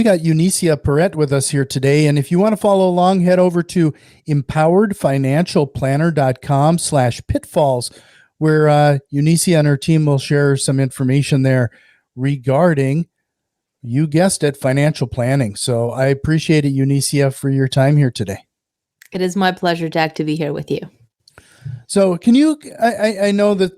got Eunicia Peret with us here today. And if you want to follow along, head over to empoweredfinancialplanner.com/pitfalls, where Eunicia and her team will share some information there regarding, you guessed it, financial planning. So I appreciate it, Eunicia, for your time here today. It is my pleasure, Jack, to be here with you. So can you, I know that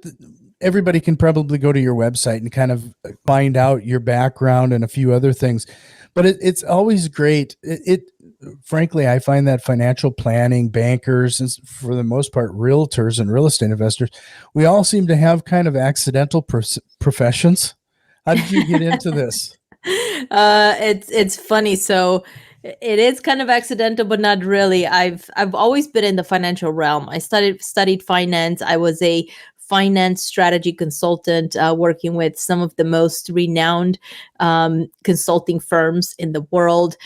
everybody can probably go to your website and kind of find out your background and a few other things, but it's always great. Frankly, I find that financial planning, bankers, and for the most part, realtors and real estate investors, we all seem to have kind of accidental professions. How did you get into this? It's funny. So it is kind of accidental, but not really. I've always been in the financial realm. I studied finance. I was a finance strategy consultant, working with some of the most renowned consulting firms in the world.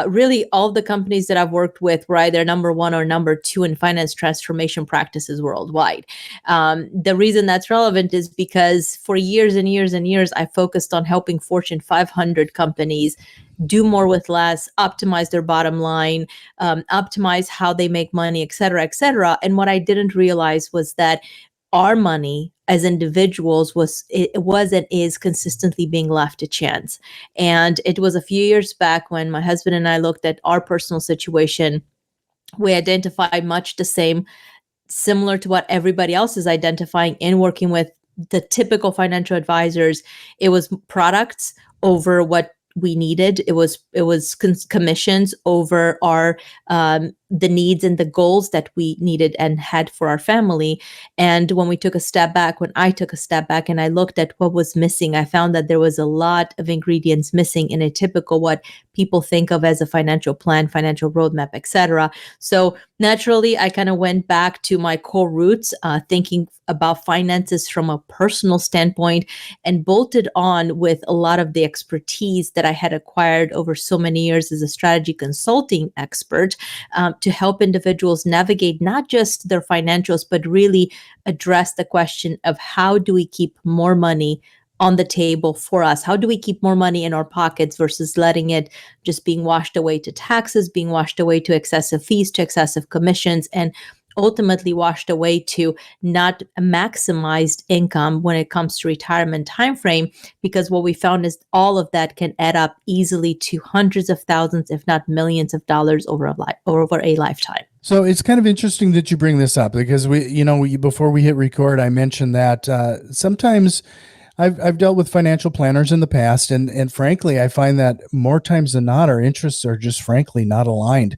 Really, all the companies that I've worked with were either number one or number two in finance transformation practices worldwide. The reason that's relevant is because for years and years and years, I focused on helping Fortune 500 companies do more with less, optimize their bottom line, optimize how they make money, et cetera, et cetera. And what I didn't realize was that our money as individuals was and is consistently being left to chance. And it was a few years back when my husband and I looked at our personal situation. We identified much the same, similar to what everybody else is identifying in working with the typical financial advisors. It was products over what we needed. It was commissions over our the needs and the goals that we needed and had for our family. And when I took a step back and I looked at what was missing, I found that there was a lot of ingredients missing in a typical what people think of as a financial plan, financial roadmap, etc. So naturally, I kind of went back to my core roots, thinking about finances from a personal standpoint, and bolted on with a lot of the expertise that I had acquired over so many years as a strategy consulting expert, to help individuals navigate not just their financials, but really address the question of how do we keep more money on the table for us? How do we keep more money in our pockets versus letting it just being washed away to taxes, being washed away to excessive fees, to excessive commissions, and ultimately washed away to not maximized income when it comes to retirement timeframe? Because what we found is all of that can add up easily to hundreds of thousands, if not millions of dollars over a lifetime. So it's kind of interesting that you bring this up, because before we hit record, I mentioned that sometimes I've dealt with financial planners in the past, and frankly, I find that more times than not, our interests are just frankly not aligned.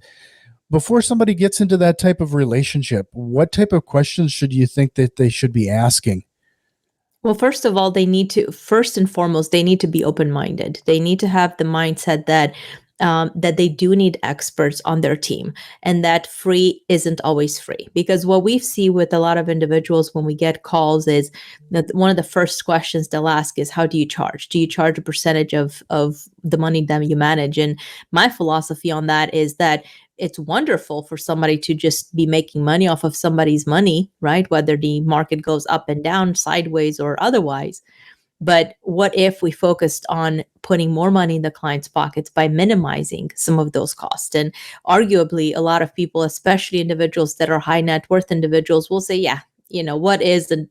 Before somebody gets into that type of relationship, what type of questions should you think that they should be asking? Well, first of all, first and foremost, they need to be open-minded. They need to have the mindset that they do need experts on their team, and that free isn't always free. Because what we see with a lot of individuals when we get calls is that one of the first questions they'll ask is, how do you charge? Do you charge a percentage of the money that you manage? And my philosophy on that is that it's wonderful for somebody to just be making money off of somebody's money, right? Whether the market goes up and down, sideways or otherwise. But what if we focused on putting more money in the client's pockets by minimizing some of those costs? And arguably, a lot of people, especially individuals that are high net worth individuals, will say, yeah, what is the,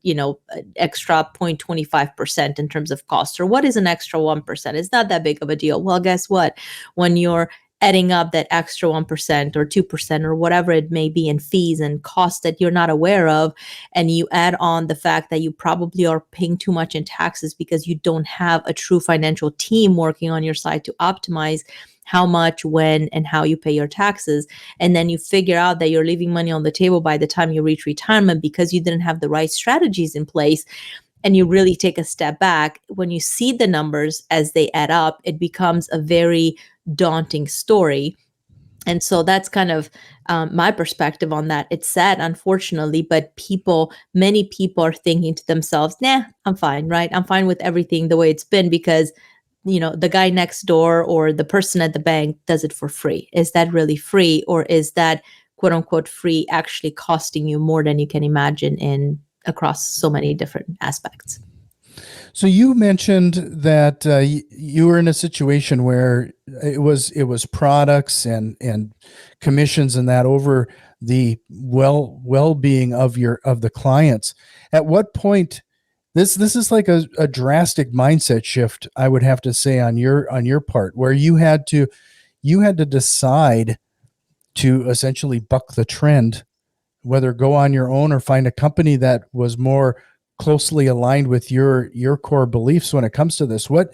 extra 0.25% in terms of cost, or what is an extra 1%? It's not that big of a deal. Well, guess what? When you're adding up that extra 1% or 2% or whatever it may be in fees and costs that you're not aware of, and you add on the fact that you probably are paying too much in taxes because you don't have a true financial team working on your side to optimize how much, when, and how you pay your taxes. And then you figure out that you're leaving money on the table by the time you reach retirement because you didn't have the right strategies in place. And you really take a step back. When you see the numbers as they add up, it becomes a very daunting story. And so that's kind of my perspective on that. It's sad, unfortunately, but many people are thinking to themselves, nah, I'm fine, right? I'm fine with everything the way it's been because, the guy next door or the person at the bank does it for free. Is that really free? Or is that quote unquote free actually costing you more than you can imagine across so many different aspects? So you mentioned that you were in a situation where it was products and commissions and that over the well-being of the clients. At what point this is like a drastic mindset shift, I would have to say, on your part, where you had to decide to essentially buck the trend, whether go on your own or find a company that was more closely aligned with your core beliefs when it comes to this. What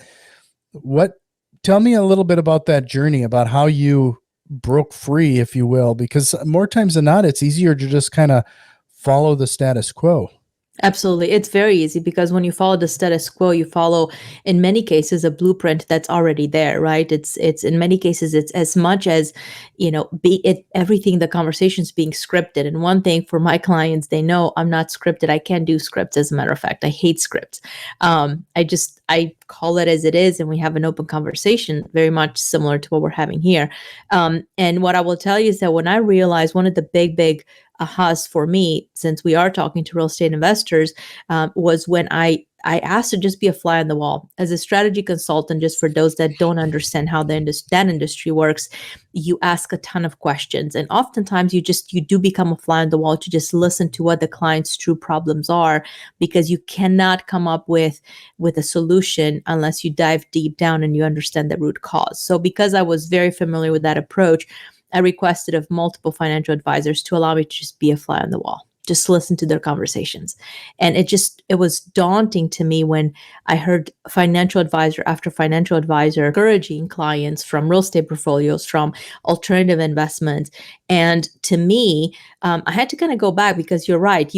tell me a little bit about that journey, about how you broke free, if you will, because more times than not it's easier to just kind of follow the status quo. Absolutely. It's very easy because when you follow the status quo, you follow, in many cases, a blueprint that's already there, right? It's in many cases, it's as much as, be it everything, the conversation's being scripted. And one thing for my clients, they know I'm not scripted. I can't do scripts. As a matter of fact, I hate scripts. I call it as it is, and we have an open conversation, very much similar to what we're having here. And what I will tell you is that when I realized one of the big ahas for me, since we are talking to real estate investors, was when I asked to just be a fly on the wall as a strategy consultant. Just for those that don't understand how that industry works, you ask a ton of questions, and oftentimes you do become a fly on the wall to just listen to what the client's true problems are, because you cannot come up with a solution unless you dive deep down and you understand the root cause. So because I was very familiar with that approach, I requested of multiple financial advisors to allow me to just be a fly on the wall, just listen to their conversations. And it was daunting to me when I heard financial advisor after financial advisor encouraging clients from real estate portfolios, from alternative investments. And to me, I had to kind of go back, because you're right.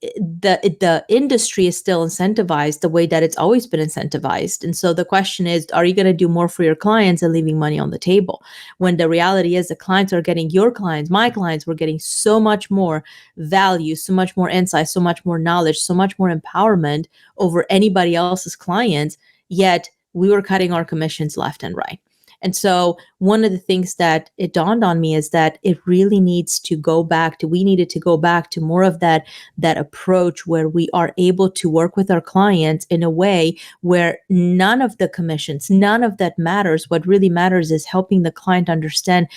The industry is still incentivized the way that it's always been incentivized. And so the question is, are you going to do more for your clients and leaving money on the table? When the reality is the clients are getting, your clients, my clients, were getting so much more value, so much more insight, so much more knowledge, so much more empowerment over anybody else's clients, yet we were cutting our commissions left and right. And so one of the things that it dawned on me is that it really needs to go back to, we needed to go back to more of that approach where we are able to work with our clients in a way where none of the commissions, none of that matters. What really matters is helping the client understand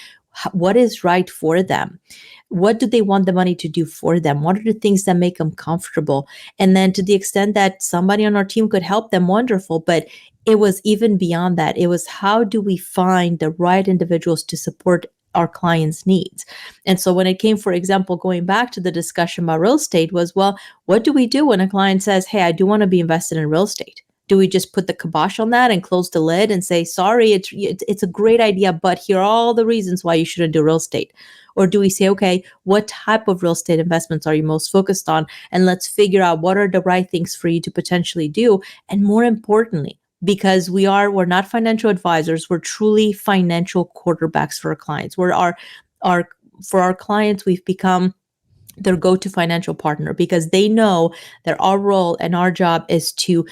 what is right for them. What do they want the money to do for them? What are the things that make them comfortable? And then to the extent that somebody on our team could help them, wonderful. But it was even beyond that. It was, how do we find the right individuals to support our clients' needs? And so when it came, for example, going back to the discussion about real estate, was, well, what do we do when a client says, hey, I do want to be invested in real estate? Do we just put the kibosh on that and close the lid and say, sorry, it's a great idea, but here are all the reasons why you shouldn't do real estate? Or do we say, okay, what type of real estate investments are you most focused on? And let's figure out what are the right things for you to potentially do. And more importantly, because we're not financial advisors, we're truly financial quarterbacks for our clients. For our clients, we've become their go-to financial partner, because they know that our role and our job is to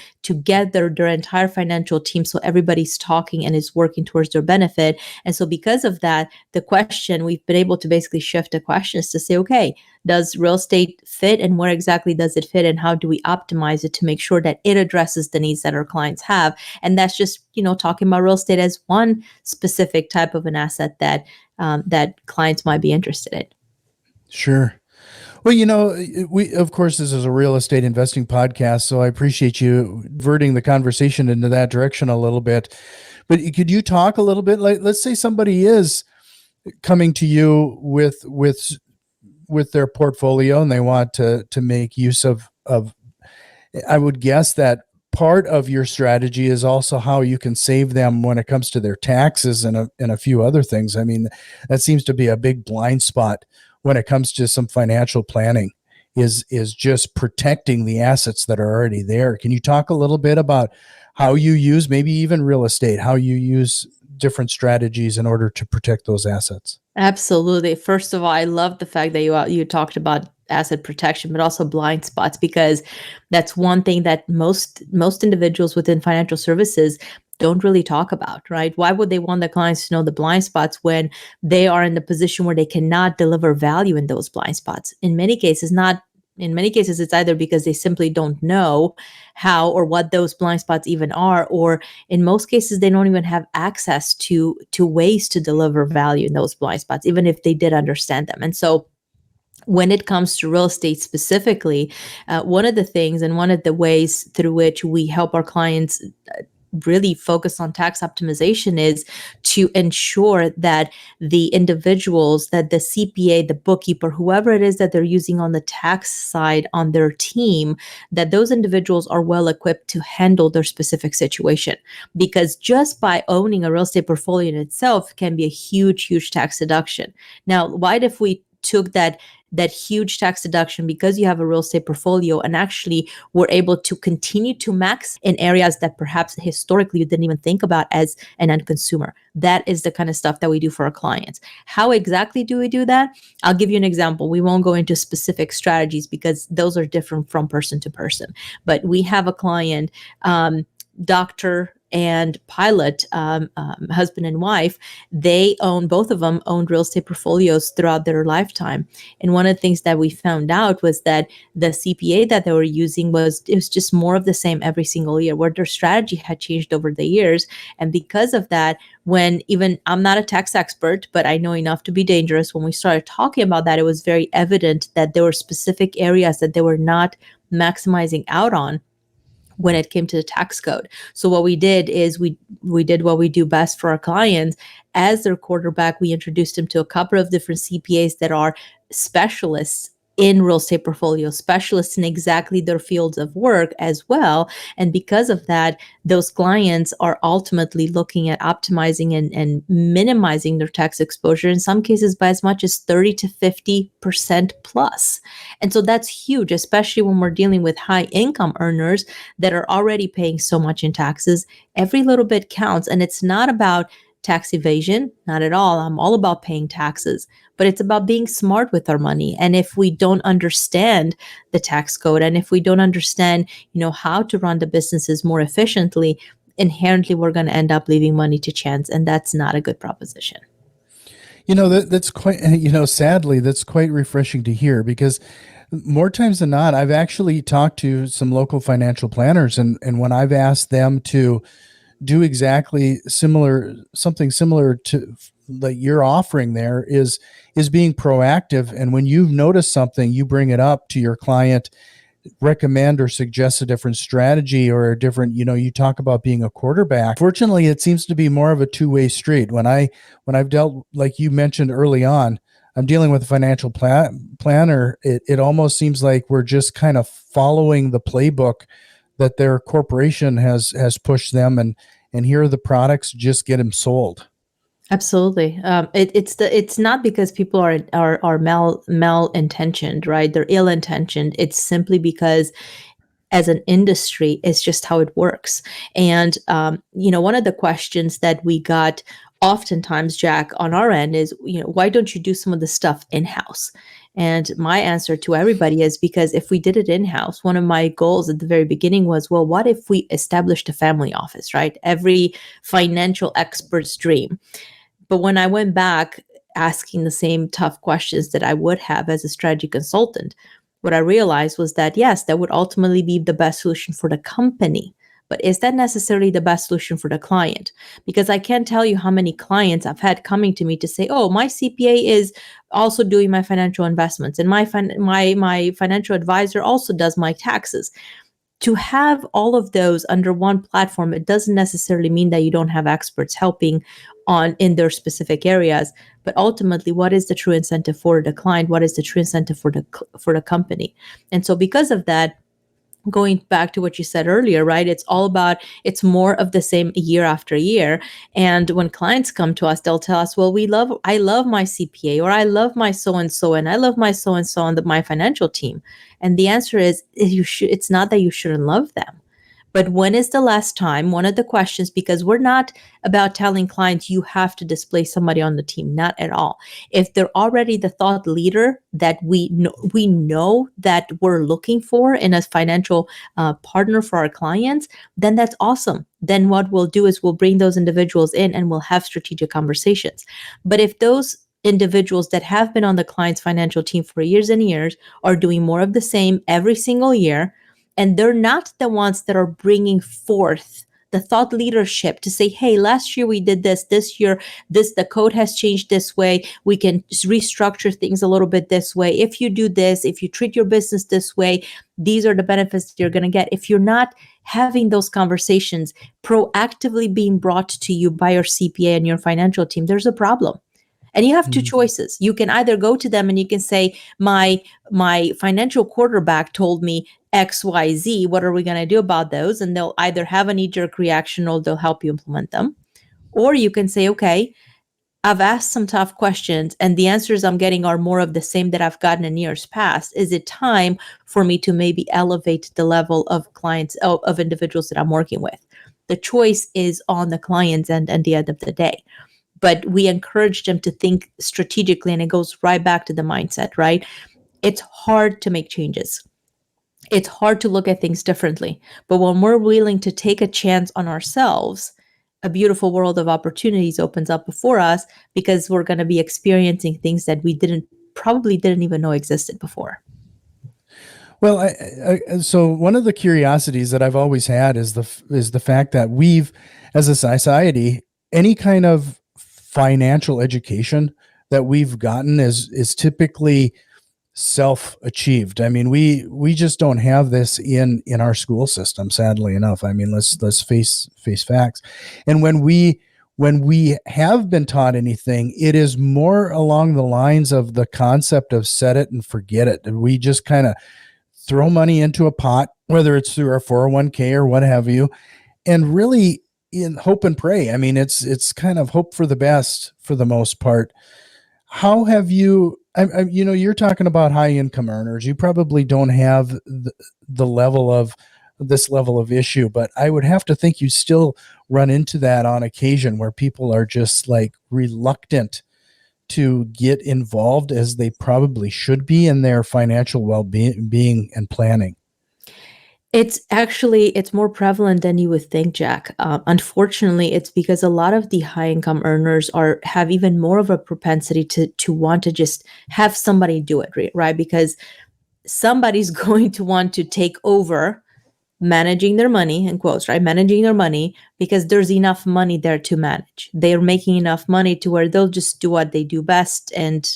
get their entire financial team, so everybody's talking and is working towards their benefit. And so because of that, the question, we've been able to basically shift the questions to say, okay, does real estate fit, and where exactly does it fit, and how do we optimize it to make sure that it addresses the needs that our clients have? And that's just, talking about real estate as one specific type of an asset that clients might be interested in. Sure. Well, we, of course, this is a real estate investing podcast, so I appreciate you diverting the conversation into that direction a little bit. But could you talk a little bit, like, let's say somebody is coming to you with their portfolio and they want to make use of, I would guess that part of your strategy is also how you can save them when it comes to their taxes and a few other things. I mean, that seems to be a big blind spot when it comes to some financial planning, is just protecting the assets that are already there. Can you talk a little bit about how you use, maybe even real estate, how you use different strategies in order to protect those assets? Absolutely. First of all, I love the fact that you talked about asset protection, but also blind spots, because that's one thing that most individuals within financial services don't really talk about, right? Why would they want their clients to know the blind spots when they are in the position where they cannot deliver value in those blind spots? In many cases, not in many cases, it's either because they simply don't know how or what those blind spots even are, or in most cases, they don't even have access to ways to deliver value in those blind spots, even if they did understand them. And so when it comes to real estate specifically, one of the things and one of the ways through which we help our clients really focus on tax optimization is to ensure that the individuals, that the CPA, the bookkeeper, whoever it is that they're using on the tax side on their team, that those individuals are well equipped to handle their specific situation. Because just by owning a real estate portfolio in itself can be a huge, huge tax deduction. Now, what if we took that huge tax deduction because you have a real estate portfolio and actually were able to continue to max in areas that perhaps historically you didn't even think about as an end consumer? That is the kind of stuff that we do for our clients. How exactly do we do that? I'll give you an example. We won't go into specific strategies because those are different from person to person. But we have a client, doctor and pilot, husband and wife. They own, both of them owned real estate portfolios throughout their lifetime. And one of the things that we found out was that the CPA that they were using it was just more of the same every single year, where their strategy had changed over the years. And because of that, when even I'm not a tax expert, but I know enough to be dangerous, when we started talking about that, it was very evident that there were specific areas that they were not maximizing out on when it came to the tax code. So what we did is we did what we do best for our clients. As their quarterback, we introduced them to a couple of different CPAs that are specialists in real estate portfolios, specialists in exactly their fields of work as well. And because of that, those clients are ultimately looking at optimizing and minimizing their tax exposure, in some cases by as much as 30 to 50% plus. And so that's huge, especially when we're dealing with high income earners that are already paying so much in taxes. Every little bit counts. And it's not about tax evasion, not at all. I'm all about paying taxes, but it's about being smart with our money. And if we don't understand the tax code, and if we don't understand, how to run the businesses more efficiently, inherently we're going to end up leaving money to chance, and that's not a good proposition. That's quite, sadly, that's quite refreshing to hear, because more times than not, I've actually talked to some local financial planners, and when I've asked them to do exactly something similar to that you're offering, there is being proactive. And when you've noticed something, you bring it up to your client, recommend or suggest a different strategy or a different, you talk about being a quarterback. Fortunately, it seems to be more of a two-way street. When I've dealt, like you mentioned early on, I'm dealing with a financial planner. It almost seems like we're just kind of following the playbook that their corporation has pushed them, and here are the products, just get them sold. Absolutely. It's not because people are malintentioned, right? They're ill intentioned. It's simply because as an industry, it's just how it works. And one of the questions that we got oftentimes, Jack, on our end is, why don't you do some of the stuff in-house? And my answer to everybody is because if we did it in-house, one of my goals at the very beginning was, well, what if we established a family office, right? Every financial expert's dream. But when I went back asking the same tough questions that I would have as a strategy consultant, what I realized was that, yes, that would ultimately be the best solution for the company. But is that necessarily the best solution for the client? Because I can't tell you how many clients I've had coming to me to say, oh, my CPA is also doing my financial investments, and my financial advisor also does my taxes. To have all of those under one platform, it doesn't necessarily mean that you don't have experts helping in their specific areas, but ultimately, what is the true incentive for the client? What is the true incentive for the company? And so because of that, going back to what you said earlier, right? It's more of the same year after year. And when clients come to us, they'll tell us, well, I love my CPA, or I love my so-and-so, and I love my so-and-so on my financial team. And the answer is, it's not that you shouldn't love them. But when is the last time, one of the questions, because we're not about telling clients you have to display somebody on the team, not at all. If they're already the thought leader that we know that we're looking for in a financial partner for our clients, then that's awesome. Then what we'll do is we'll bring those individuals in and we'll have strategic conversations. But if those individuals that have been on the client's financial team for years and years are doing more of the same every single year. And they're not the ones that are bringing forth the thought leadership to say, hey, last year we did this year, the code has changed this way. We can restructure things a little bit this way. If you do this, if you treat your business this way, these are the benefits that you're going to get. If you're not having those conversations proactively being brought to you by your CPA and your financial team, there's a problem. And you have two choices. You can either go to them and you can say, my financial quarterback told me XYZ. What are we going to do about those? And they'll either have a knee-jerk reaction or they'll help you implement them. Or you can say, okay, I've asked some tough questions and the answers I'm getting are more of the same that I've gotten in years past. Is it time for me to maybe elevate the level of clients, of individuals that I'm working with? The choice is on the client's end at the end of the day. But we encourage them to think strategically, and it goes right back to the mindset, right? It's hard to make changes. It's hard to look at things differently. But when we're willing to take a chance on ourselves, a beautiful world of opportunities opens up before us because we're going to be experiencing things that we probably didn't even know existed before. Well, so one of the curiosities that I've always had is the fact that we've, as a society, any kind of financial education that we've gotten is typically self-achieved. I mean, we just don't have this in our school system, sadly enough. I mean, let's face facts. And when we have been taught anything, it is more along the lines of the concept of set it and forget it. And we just kind of throw money into a pot, whether it's through our 401k or what have you, and really in hope and pray. I mean, it's kind of hope for the best for the most part. How have you, you're talking about high income earners. You probably don't have the level of issue, but I would have to think you still run into that on occasion where people are just like reluctant to get involved as they probably should be in their financial well-being and planning. It's more prevalent than you would think, Jack. Unfortunately, it's because a lot of the high income earners have even more of a propensity to want to just have somebody do it, right? Because somebody's going to want to take over managing their money, in quotes, right? Managing their money because there's enough money there to manage. They're making enough money to where they'll just do what they do best and,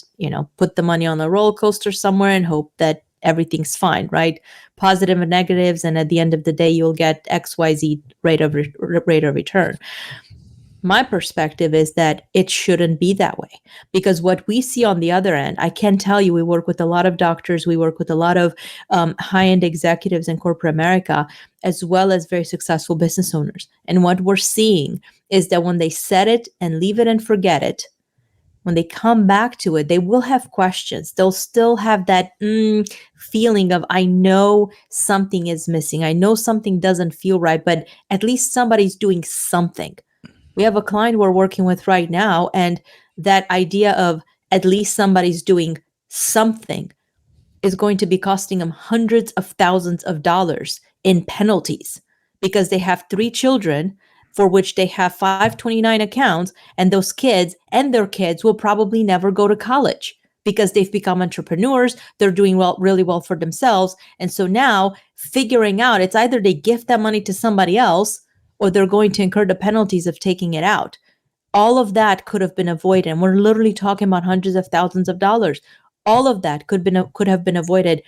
put the money on a roller coaster somewhere and hope that everything's fine, right? Positive and negatives. And at the end of the day, you'll get XYZ rate of return. My perspective is that it shouldn't be that way because what we see on the other end, I can tell you, we work with a lot of doctors, we work with a lot of high-end executives in corporate America, as well as very successful business owners. And what we're seeing is that when they set it and leave it and forget it, when they come back to it, they will have questions. They'll still have that feeling of, I know something is missing. I know something doesn't feel right, but at least somebody's doing something. We have a client we're working with right now, and that idea of at least somebody's doing something is going to be costing them hundreds of thousands of dollars in penalties because they have 3 children for which they have 529 accounts, and those kids and their kids will probably never go to college because they've become entrepreneurs. They're doing really well for themselves. And so now figuring out, it's either they gift that money to somebody else or they're going to incur the penalties of taking it out. All of that could have been avoided. And we're literally talking about hundreds of thousands of dollars. All of that could have been avoided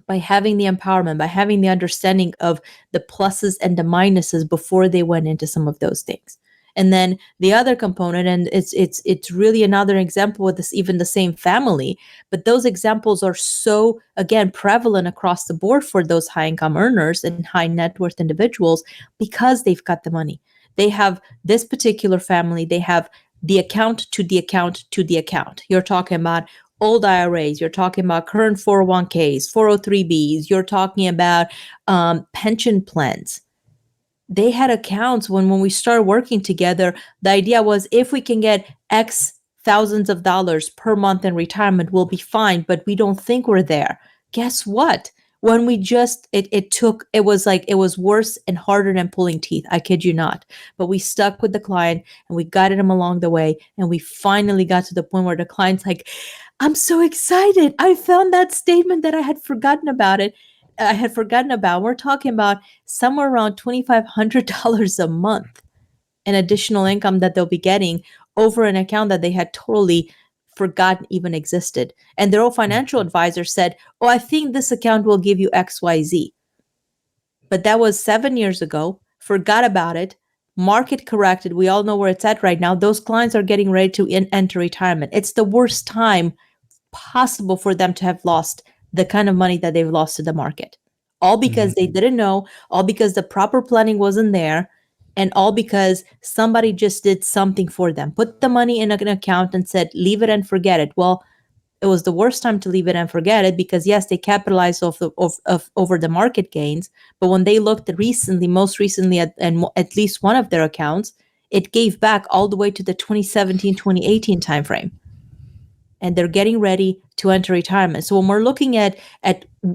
by having the empowerment, by having the understanding of the pluses and the minuses before they went into some of those things. And then the other component, and it's really another example with this, even the same family, but those examples are so, again, prevalent across the board for those high income earners and high net worth individuals because they've got the money. They have this particular family, they have the account to the account to the account. You're talking about old IRAs, you're talking about current 401ks, 403bs, you're talking about pension plans. They had accounts when we started working together. The idea was if we can get X thousands of dollars per month in retirement, we'll be fine, but we don't think we're there. Guess what? when we just it was worse and harder than pulling teeth. I kid you not. But we stuck with the client and we guided him along the way, and we finally got to the point where the client's like, I'm so excited. I found that statement that I had forgotten about it. I had forgotten about. We're talking about somewhere around $2,500 a month in additional income that they'll be getting over an account that they had totally forgotten even existed. And their own financial advisor said, oh, I think this account will give you XYZ. But that was 7 years ago, forgot about it, market corrected. We all know where it's at right now. Those clients are getting ready to enter retirement. It's the worst time possible for them to have lost the kind of money that they've lost to the market. All because they didn't know, all because the proper planning wasn't there, and all because somebody just did something for them. Put the money in an account and said, leave it and forget it. Well, it was the worst time to leave it and forget it because yes, they capitalized over the market gains, but when they looked most recently at least one of their accounts, it gave back all the way to the 2017, 2018 timeframe. And they're getting ready to enter retirement. So when we're looking at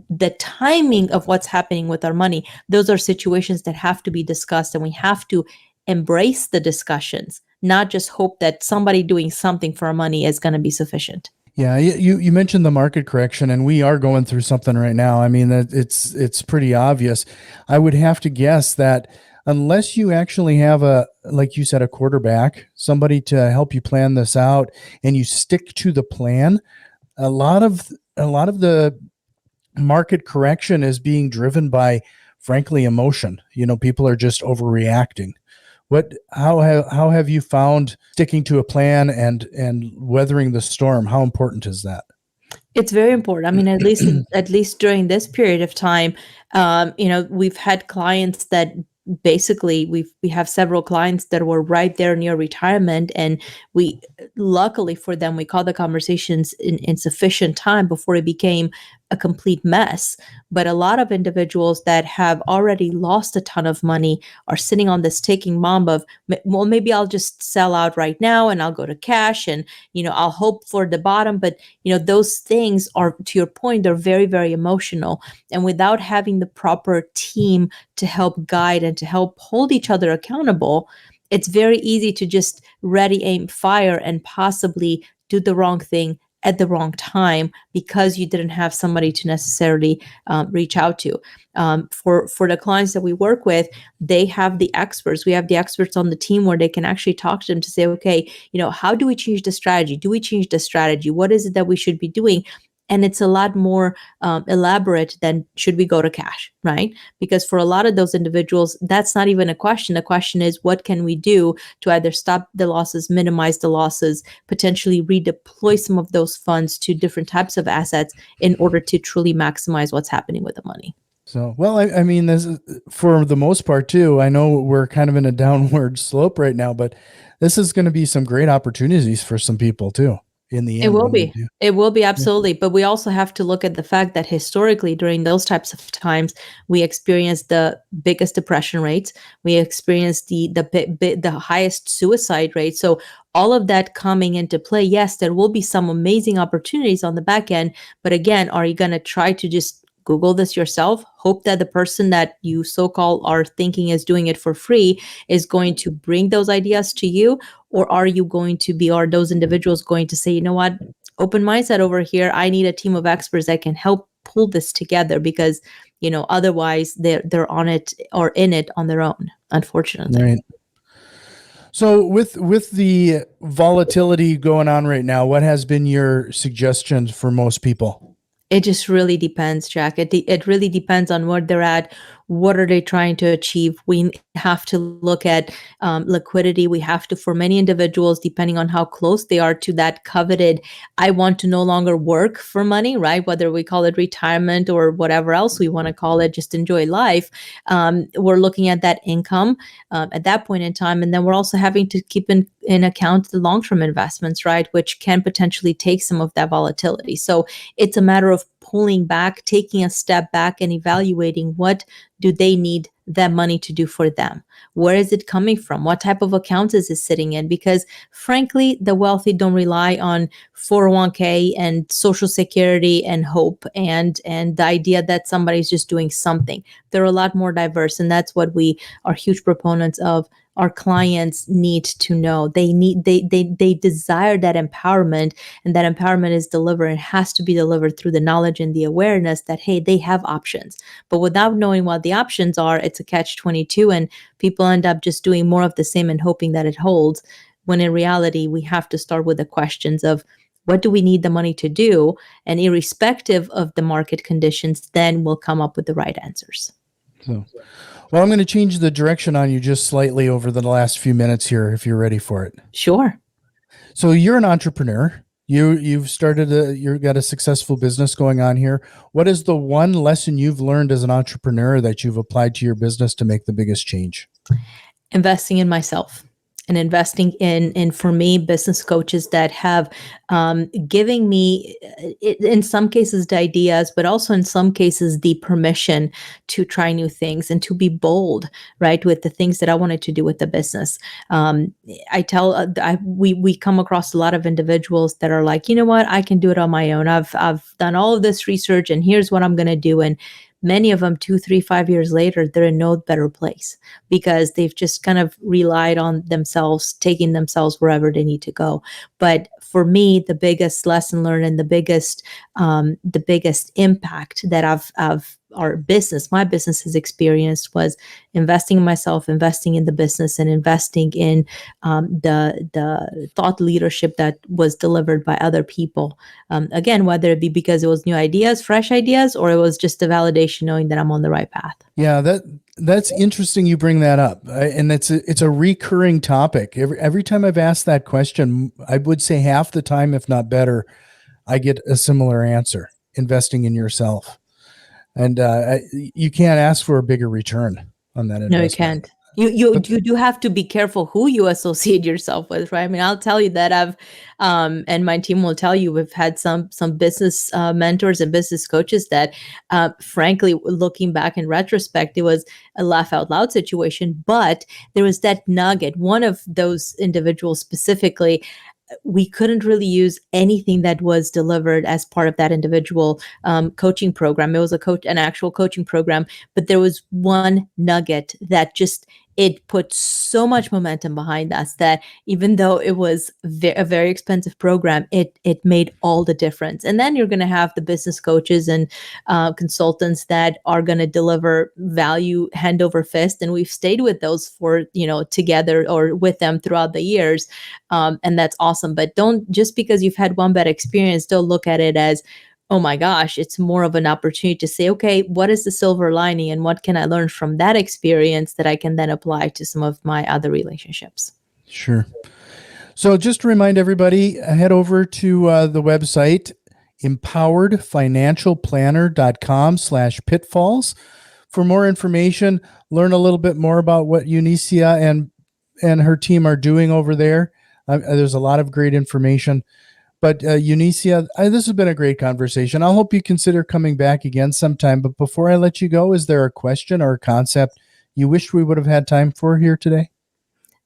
the timing of what's happening with our money, those are situations that have to be discussed, and we have to embrace the discussions, not just hope that somebody doing something for our money is going to be sufficient. Yeah, you mentioned the market correction, and we are going through something right now. I mean, it's pretty obvious. I would have to guess that unless you actually have like you said, a quarterback, somebody to help you plan this out, and you stick to the plan, a lot of the market correction is being driven by, frankly, emotion. People are just overreacting. How have you found sticking to a plan and weathering the storm? How important is that? It's very important. I mean, at least during this period of time, we've had clients that basically we have several clients that were right there near retirement, and we luckily for them we called the conversations in sufficient time before it became a complete mess. But a lot of individuals that have already lost a ton of money are sitting on this ticking bomb of, well, maybe I'll just sell out right now and I'll go to cash and I'll hope for the bottom. But those things are, to your point, they're very, very emotional, and without having the proper team to help guide and to help hold each other accountable, it's very easy to just ready, aim, fire and possibly do the wrong thing at the wrong time because you didn't have somebody to necessarily reach out to. For the clients that we work with, they have the experts. We have the experts on the team where they can actually talk to them to say, okay, how do we change the strategy? Do we change the strategy? What is it that we should be doing? And it's a lot more elaborate than should we go to cash, right? Because for a lot of those individuals, that's not even a question. The question is, what can we do to either stop the losses, minimize the losses, potentially redeploy some of those funds to different types of assets in order to truly maximize what's happening with the money. So, well, I mean, this is, for the most part too, I know we're kind of in a downward slope right now, but this is going to be some great opportunities for some people too. In the end, it will be absolutely. But we also have to look at the fact that historically during those types of times, we experienced the biggest depression rates. We experienced the highest suicide rate. So all of that coming into play, yes, there will be some amazing opportunities on the back end. But again, are you going to try to just Google this yourself, hope that the person that you so-called are thinking is doing it for free is going to bring those ideas to you? Or are those individuals going to say, you know what, open mindset over here, I need a team of experts that can help pull this together because, otherwise they're on it or in it on their own, unfortunately. Right. So with the volatility going on right now, what has been your suggestion for most people? It just really depends, Jack. It really depends on where they're at. What are they trying to achieve? We have to look at liquidity. We have to, for many individuals, depending on how close they are to that coveted, I want to no longer work for money, right? Whether we call it retirement or whatever else we want to call it, just enjoy life. We're looking at that income at that point in time. And then we're also having to keep in account the long-term investments, right? Which can potentially take some of that volatility. So it's a matter of pulling back, taking a step back and evaluating what do they need that money to do for them? Where is it coming from? What type of accounts is it sitting in? Because frankly, the wealthy don't rely on 401k and social security and hope and the idea that somebody's just doing something. They're a lot more diverse, and that's what we are huge proponents of. Our clients need to know. They desire that empowerment, and that empowerment is delivered and has to be delivered through the knowledge and the awareness that, hey, they have options. But without knowing what the options are, it's a catch-22, and people end up just doing more of the same and hoping that it holds, when in reality, we have to start with the questions of, what do we need the money to do? And irrespective of the market conditions, then we'll come up with the right answers. So, well, I'm going to change the direction on you just slightly over the last few minutes here, if you're ready for it. Sure. So you're an entrepreneur. You've got a successful business going on here. What is the one lesson you've learned as an entrepreneur that you've applied to your business to make the biggest change? Investing in myself. And investing in for me, business coaches that have giving me, in some cases, the ideas, but also in some cases, the permission to try new things and to be bold, right, with the things that I wanted to do with the business. We come across a lot of individuals that are like, you know what, I can do it on my own. I've done all of this research, and here's what I'm going to do. And many of them 2, 3, 5 years later, they're in no better place because they've just kind of relied on themselves, taking themselves wherever they need to go. But for me, the biggest lesson learned and the biggest impact that my business has experienced was investing in myself, investing in the business, and investing in the thought leadership that was delivered by other people. Again, whether it be because it was new ideas, fresh ideas, or it was just a validation knowing that I'm on the right path. Yeah, that's interesting you bring that up. And it's a recurring topic. Every time I've asked that question, I would say half the time, if not better, I get a similar answer: investing in yourself. And you can't ask for a bigger return on that investment. No, you can't. You do have to be careful who you associate yourself with, right? I mean, I'll tell you that I've, and my team will tell you, we've had some business mentors and business coaches that, frankly, looking back in retrospect, it was a laugh out loud situation. But there was that nugget. One of those individuals specifically, we couldn't really use anything that was delivered as part of that individual coaching program. It was an actual coaching program, but there was one nugget that it put so much momentum behind us that even though it was a very expensive program, it made all the difference. And then you're going to have the business coaches and consultants that are going to deliver value hand over fist. And we've stayed with those together or with them throughout the years. And that's awesome. But don't, just because you've had one bad experience, don't look at it as, oh my gosh, it's more of an opportunity to say, okay, what is the silver lining and what can I learn from that experience that I can then apply to some of my other relationships? Sure. So just to remind everybody, head over to the website, empoweredfinancialplanner.com/pitfalls for more information. Learn a little bit more about what Eunicia and her team are doing over there. There's a lot of great information. But Eunicia, this has been a great conversation. I hope you consider coming back again sometime. But before I let you go, is there a question or a concept you wish we would have had time for here today?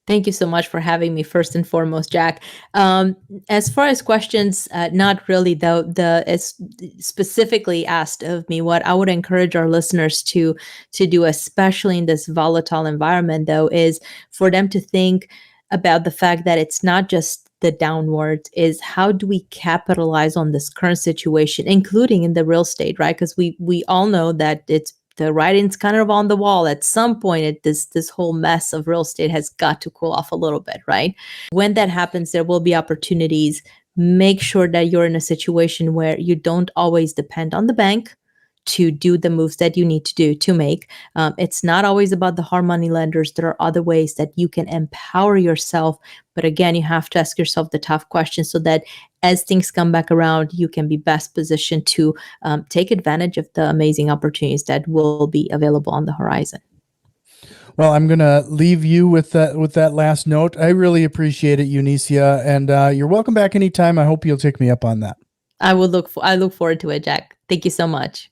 Thank you so much for having me, first and foremost, Jack. As far as questions, not really, though. It's specifically asked of me, what I would encourage our listeners to do, especially in this volatile environment, though, is for them to think about the fact that it's not just the downward, is how do we capitalize on this current situation, including in the real estate, right? Because we all know that the writing's kind of on the wall. At some point, this whole mess of real estate has got to cool off a little bit, right? When that happens, there will be opportunities. Make sure that you're in a situation where you don't always depend on the bank to do the moves that you need to make. It's not always about the hard money lenders. There are other ways that you can empower yourself. But again, you have to ask yourself the tough questions so that as things come back around, you can be best positioned to take advantage of the amazing opportunities that will be available on the horizon. Well, I'm going to leave you with that last note. I really appreciate it, Eunicia, and you're welcome back anytime. I hope you'll take me up on that. I look forward to it, Jack. Thank you so much.